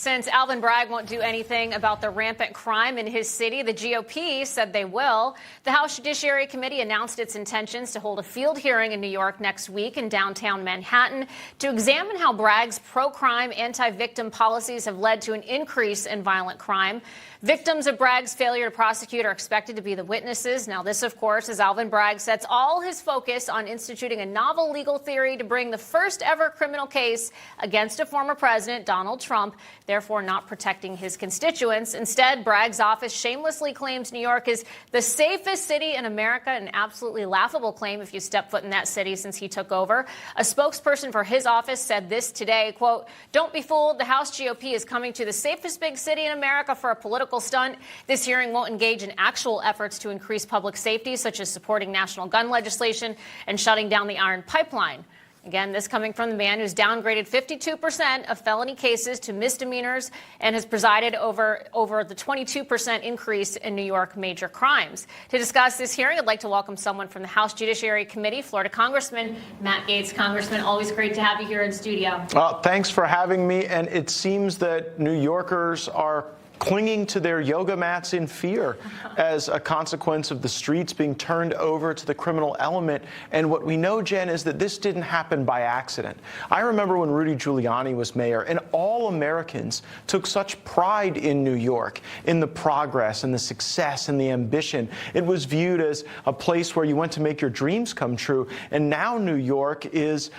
Since Alvin Bragg won't do anything about the rampant crime in his city, the GOP said they will. The House Judiciary Committee announced its intentions to hold a field hearing in New York next week in downtown Manhattan to examine how Bragg's pro-crime, anti-victim policies have led to an increase in violent crime. Victims of Bragg's failure to prosecute are expected to be the witnesses. Now, this, of course, as Alvin Bragg sets all his focus on instituting a novel legal theory to bring the first ever criminal case against a former president, Donald Trump, therefore not protecting his constituents. Instead, Bragg's office shamelessly claims New York is the safest city in America, an absolutely laughable claim if you step foot in that city since he took over. A spokesperson for his office said this today, quote, "Don't be fooled. The House GOP is coming to the safest big city in America for a political stunt. This hearing won't engage in actual efforts to increase public safety, such as supporting national gun legislation and shutting down the iron pipeline." Again, this coming from the man who's downgraded 52% of felony cases to misdemeanors and has presided over the 22% increase in New York major crimes. To discuss this hearing, I'd like to welcome someone from the House Judiciary Committee, Florida Congressman Matt Gaetz. Congressman, always great to have you here in studio. Thanks for having me. And it seems that New Yorkers are clinging to their yoga mats in fear as a consequence of the streets being turned over to the criminal element. And what we know, Jen, is that this didn't happen by accident. I remember when Rudy Giuliani was mayor, and all Americans took such pride in New York, in the progress and the success and the ambition. It was viewed as a place where you went to make your dreams come true. And now New York is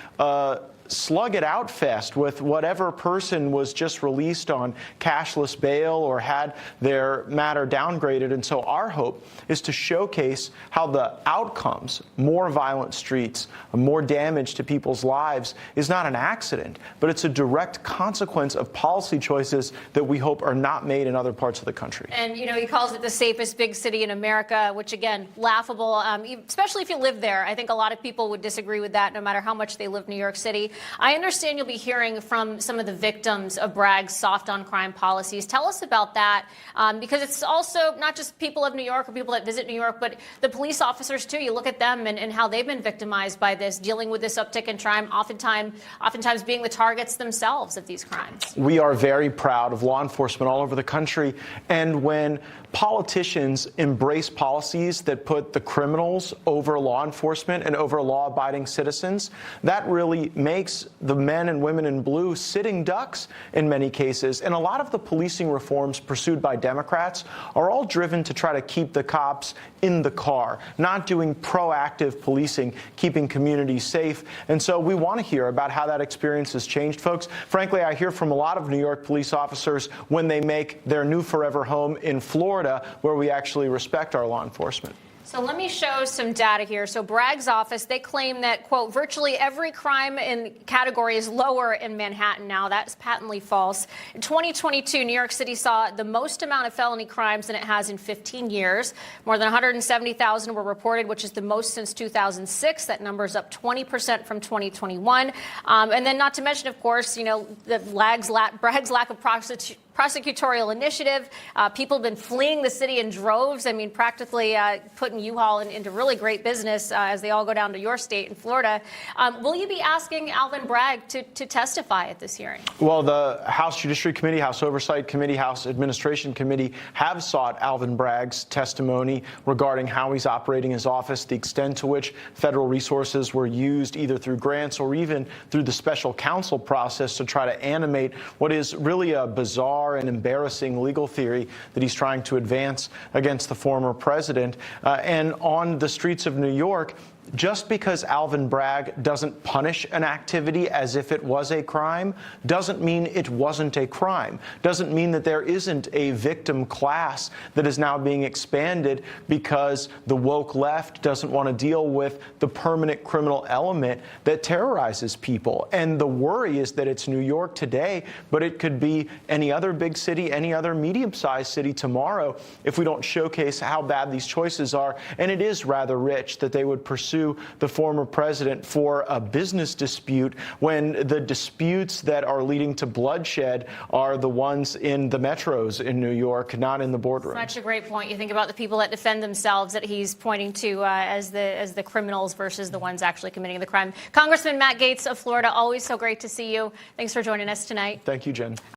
slug it out fest with whatever person was just released on cashless bail or had their matter downgraded. And so our hope is to showcase how the outcomes, more violent streets, more damage to people's lives, is not an accident, but it's a direct consequence of policy choices that we hope are not made in other parts of the country. And, you know, he calls it the safest big city in America, which, again, laughable, especially if you live there. I think a lot of people would disagree with that, no matter how much they live in New York City. I understand you'll be hearing from some of the victims of Bragg's soft on crime policies. Tell us about that, because it's also not just people of New York or people that visit New York, but the police officers, too. You look at them and how they've been victimized by this, dealing with this uptick in crime, oftentimes being the targets themselves of these crimes. We are very proud of law enforcement all over the country. And when politicians embrace policies that put the criminals over law enforcement and over law-abiding citizens, that really makes the men and women in blue sitting ducks in many cases. And a lot of the policing reforms pursued by Democrats are all driven to try to keep the cops in the car, not doing proactive policing, keeping communities safe. And so we want to hear about how that experience has changed, folks. Frankly, I hear from a lot of New York police officers when they make their new forever home in Florida, where we actually respect our law enforcement. So let me show some data here. So Bragg's office, they claim that, quote, virtually every crime in category is lower in Manhattan now. That's patently false. In 2022, New York City saw the most amount of felony crimes than it has in 15 years. More than 170,000 were reported, which is the most since 2006. That number is up 20% from 2021. And then not to mention, of course, you know, Bragg's lack of prosecutorial initiative. People have been fleeing the city in droves. I mean, practically putting U-Haul into really great business as they all go down to your state in Florida. Will you be asking Alvin Bragg to testify at this hearing? Well, the House Judiciary Committee, House Oversight Committee, House Administration Committee have sought Alvin Bragg's testimony regarding how he's operating his office, the extent to which federal resources were used either through grants or even through the special counsel process to try to animate what is really a bizarre and embarrassing legal theory that he's trying to advance against the former president. And on the streets of New York, just because Alvin Bragg doesn't punish an activity as if it was a crime doesn't mean it wasn't a crime. Doesn't mean that there isn't a victim class that is now being expanded because the woke left doesn't want to deal with the permanent criminal element that terrorizes people. And the worry is that it's New York today, but it could be any other big city, any other medium-sized city tomorrow if we don't showcase how bad these choices are. And it is rather rich that they would pursue the former president for a business dispute when the disputes that are leading to bloodshed are the ones in the metros in New York, not in the boardroom. Such a great point. You think about the people that defend themselves that he's pointing to as the criminals versus the ones actually committing the crime. Congressman Matt Gaetz of Florida, always so great to see you. Thanks for joining us tonight. Thank you, Jen.